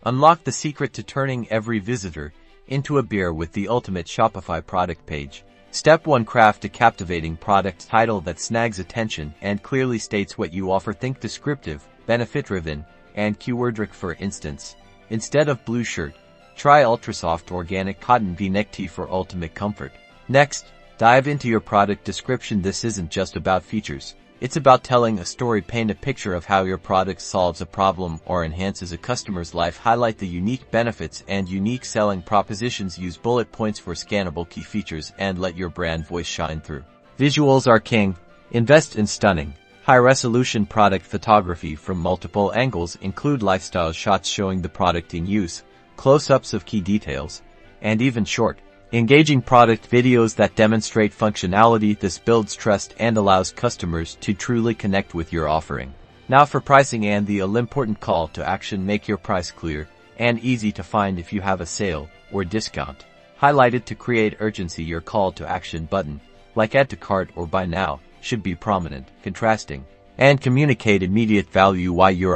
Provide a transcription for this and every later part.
Unlock the secret to turning every visitor into a beer with the ultimate Shopify product page. Step 1. Craft a captivating product title that snags attention and clearly states what you offer. Think descriptive, benefit-driven, and keyword-rich. For instance, instead of blue shirt, try ultra-soft organic cotton v-neck tee for ultimate comfort. Next, dive into your product description. This isn't just about features. It's about telling a story. Paint a picture of how your product solves a problem or enhances a customer's life. Highlight the unique benefits and unique selling propositions. Use bullet points for scannable key features and let your brand voice shine through. Visuals are king. Invest in stunning, high-resolution product photography from multiple angles. Include lifestyle shots showing the product in use, close-ups of key details, and even short, engaging product videos that demonstrate functionality. This builds trust and allows customers to truly connect with your offering. Now for pricing and the all-important call to action. Make your price clear and easy to find. If you have a sale or discount, highlight it to create urgency. Your call to action button, like add to cart or buy now, should be prominent, contrasting, and communicate immediate value.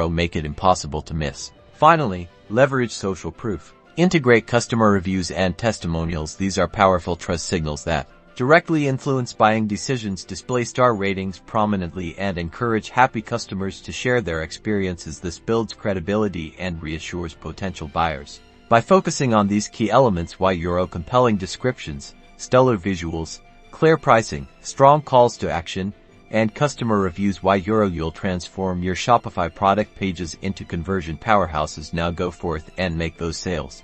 Make it impossible to miss. Finally, leverage social proof. Integrate customer reviews and testimonials. These are powerful trust signals that directly influence buying decisions. Display star ratings prominently and encourage happy customers to share their experiences. This builds credibility and reassures potential buyers. By focusing on these key elements, compelling descriptions, stellar visuals, clear pricing, strong calls to action, and customer reviews, you'll transform your Shopify product pages into conversion powerhouses. Now go forth and make those sales.